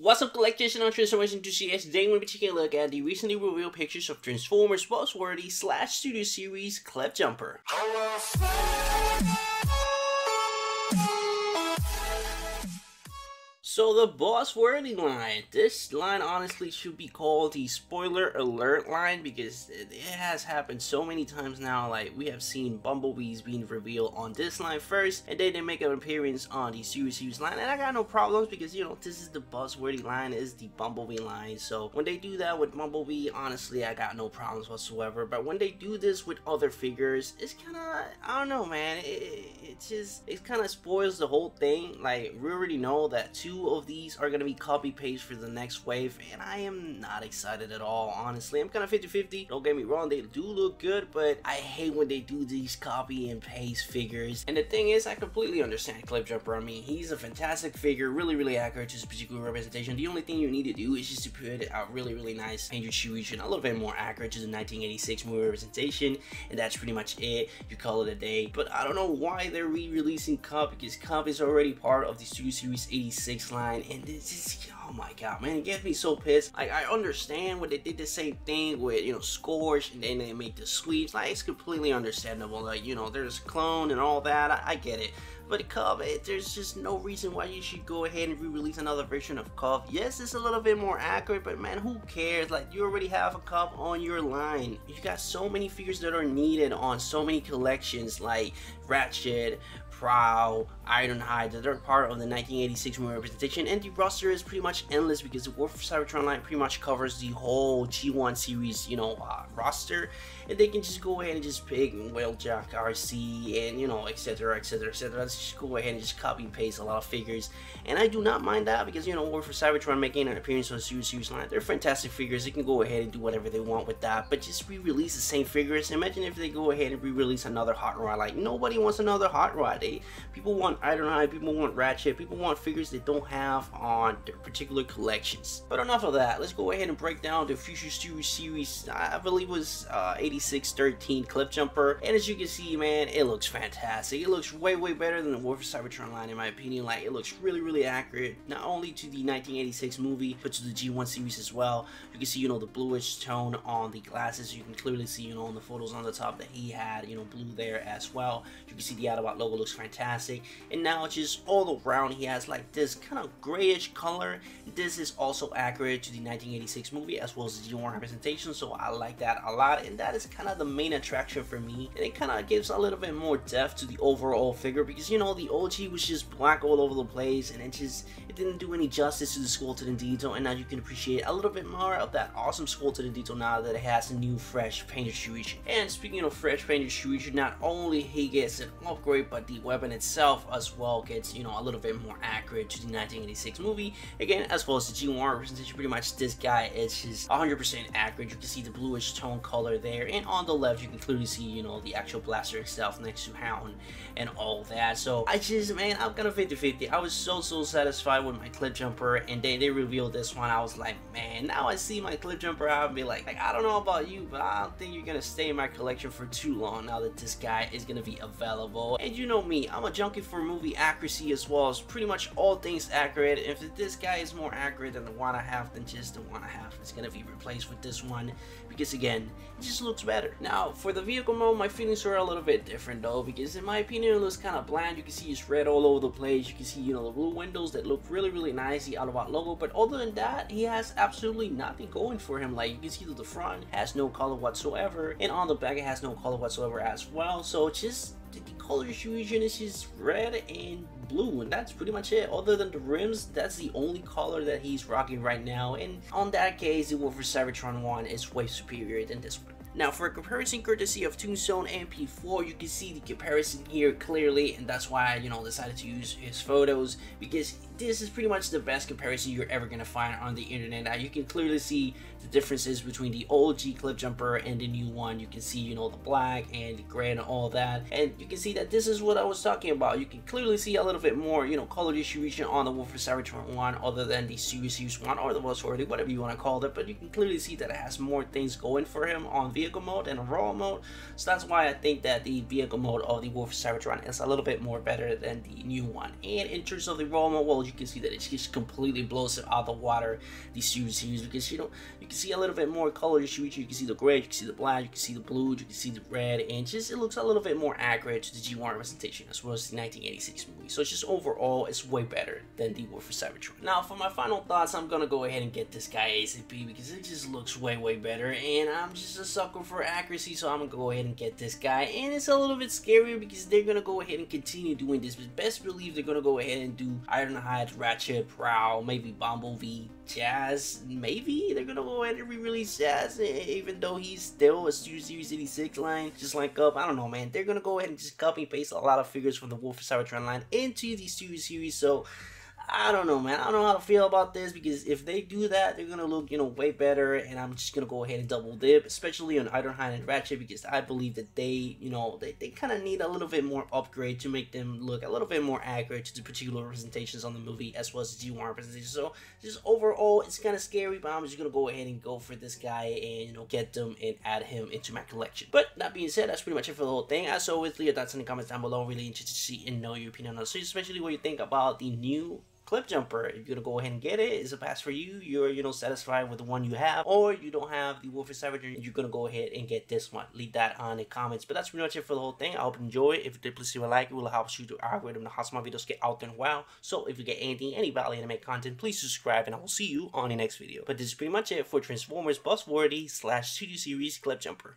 What's up, collectors, and on Transformers enthusiasts? Today we're going to be taking a look at the recently revealed pictures of Transformers Buzzworthy Studio Series Cliffjumper. So the Buzzworthy line, this line honestly should be called the spoiler alert line because it has happened so many times now. Like, we have seen Bumblebees being revealed on this line first, and then they make an appearance on the Studio Series line, and I got no problems because, you know, this is the Buzzworthy line, is the Bumblebee line. So when they do that with Bumblebee, honestly, I got no problems whatsoever. But when they do this with other figures, it's kind of, I don't know, man, it kind of spoils the whole thing. Like, we already know that two of these are gonna be copy paste for the next wave, and I am not excited at all. Honestly, I'm kind of 50-50. Don't get me wrong, they do look good, but I hate when they do these copy and paste figures. And the thing is, I completely understand Cliffjumper. I mean, he's a fantastic figure, really accurate to his particular representation. The only thing you need to do is just to put a really nice painted distribution, a little bit more accurate to the 1986 movie representation, and that's pretty much it. You call it a day. But I don't know why they're re-releasing Cup, because Cup is already part of the Studio Series 86 line, and this is, oh my god, man, it gets me so pissed. Like, I understand when they did the same thing with, you know, Scorch, and then they make the sweeps. Like, it's completely understandable. Like, you know, there's Clone and all that. I get it. But Cup, there's just no reason why you should go ahead and re-release another version of Cup. Yes, it's a little bit more accurate, but man, who cares? Like, you already have a Cup on your line. You got so many figures that are needed on so many collections, like Ratchet, Prowl, Ironhide, that are part of the 1986 movie representation, and the roster is pretty much endless because the War for Cybertron line pretty much covers the whole G1 series, you know, roster, and they can just go ahead and just pick Whalejack, RC, and, you know, etc. Let's just go ahead and just copy and paste a lot of figures, and I do not mind that because, you know, War for Cybertron making an appearance on the Studio Series line, they're fantastic figures. They can go ahead and do whatever they want with that, but just re-release the same figures. Imagine if they go ahead and re-release another Hot Rod. Like, nobody wants another Hot Rod. People want Ironhide, people want Ratchet, people want figures they don't have on their particular collections. But enough of that, let's go ahead and break down the Future Studio Series, I believe it was 8613 Cliffjumper, and as you can see, man, it looks fantastic. It looks way better than the War for Cybertron line, in my opinion. Like, it looks really accurate, not only to the 1986 movie, but to the G1 series as well. You can see, you know, the bluish tone on the glasses. You can clearly see, you know, in the photos on the top that he had, you know, blue there as well. You can see the Autobot logo looks fantastic, and now just all around he has like this kind of grayish color. This is also accurate to the 1986 movie as well as the G1 representation, so I like that a lot, and that is kind of the main attraction for me. And it kind of gives a little bit more depth to the overall figure because, you know, the OG was just black all over the place, and it didn't do any justice to the sculpted in detail, and now you can appreciate a little bit more of that awesome sculpted in detail now that it has a new fresh paint distribution. And speaking of fresh paint distribution, not only he gets an upgrade, but the weapon itself as well gets, you know, a little bit more accurate to the 1986 movie, again, as well as the G1 representation. Pretty much this guy is just 100% accurate. You can see the bluish tone color there, and on the left you can clearly see, you know, the actual blaster itself next to Hound and all that. So I just, man, I'm kind of 50-50. I was so satisfied with my Cliffjumper, and then they revealed this one. I was like, man, now I see my Cliffjumper out and be like, I don't know about you, but I don't think you're gonna stay in my collection for too long now that this guy is gonna be available. And you know me, I'm a junkie for movie accuracy as well as pretty much all things accurate. If this guy is more accurate than the one I have, then just the one I have is gonna be replaced with this one because, again, it just looks better. Now, for the vehicle mode, my feelings are a little bit different though, because in my opinion it looks kind of bland. You can see it's red all over the place. You can see, you know, the blue windows that look really nice, the Autobot logo, but other than that, he has absolutely nothing going for him. Like, you can see that the front has no color whatsoever, and on the back it has no color whatsoever as well. So just the color distribution is just red and blue, and that's pretty much it. Other than the rims, that's the only color that he's rocking right now, and on that case, the War for Cybertron one is way superior than this one. Now, for a comparison courtesy of Tombstone MP4, you can see the comparison here clearly, and that's why I, you know, decided to use his photos, because this is pretty much the best comparison you're ever gonna find on the internet. Now, you can clearly see the differences between the OG Cliffjumper and the new one. You can see, you know, the black and the gray and all that, and you can see that this is what I was talking about. You can clearly see a little bit more, you know, color distribution on the War for Cybertron one other than the Studio Series one or the Buzzworthy, whatever you want to call it, but you can clearly see that it has more things going for him on vehicle mode and raw mode. So that's why I think that the vehicle mode of the War for Cybertron is a little bit more better than the new one. And in terms of the raw mode, well, gold, you can see that it just completely blows it out of the water, the Studio Series, because you can see a little bit more color distribution. You can see the gray, you can see the black, you can see the blue, you can see the red, and just it looks a little bit more accurate to the G1 representation as well as the 1986 movie. So it's just overall, it's way better than the War for Cybertron. Now for my final thoughts, I'm gonna go ahead and get this guy ASAP because it just looks way better, and I'm just a sucker for accuracy, so I'm gonna go ahead and get this guy. And it's a little bit scarier because they're gonna go ahead and continue doing this, but best believe they're gonna go ahead and do Ironhide, Ratchet, Prowl, maybe Bumblebee, Jazz. Maybe they're gonna go ahead and re-release Jazz, even though he's still a Studio Series 86 line, just like Up. I don't know, man. They're gonna go ahead and just copy and paste a lot of figures from the War for Cybertron line into the Studio Series, so I don't know, man. I don't know how to feel about this, because if they do that, they're gonna look, way better, and I'm just gonna go ahead and double dip, especially on Ironhide and Ratchet, because I believe that they, they kind of need a little bit more upgrade to make them look a little bit more accurate to the particular representations on the movie, as well as the G1 representation. So just overall, it's kind of scary, but I'm just gonna go ahead and go for this guy and, get them and add him into my collection. But that being said, that's pretty much it for the whole thing. As always, leave your thoughts in the comments down below. I'm really interested to see and know your opinion on this, especially what you think about the new Cliffjumper. If you're gonna go ahead and get it, is a pass for you. You're satisfied with the one you have, or you don't have the War for Cybertron, you're gonna go ahead and get this one. Leave that on the comments. But that's pretty much it for the whole thing. I hope you enjoy it. If you did, please leave a like. It will help shoot the algorithm to how my videos get out there in a while. So if you get any value anime content, please subscribe, and I will see you on the next video. But this is pretty much it for Transformers Buzzworthy / Studio Series Cliffjumper.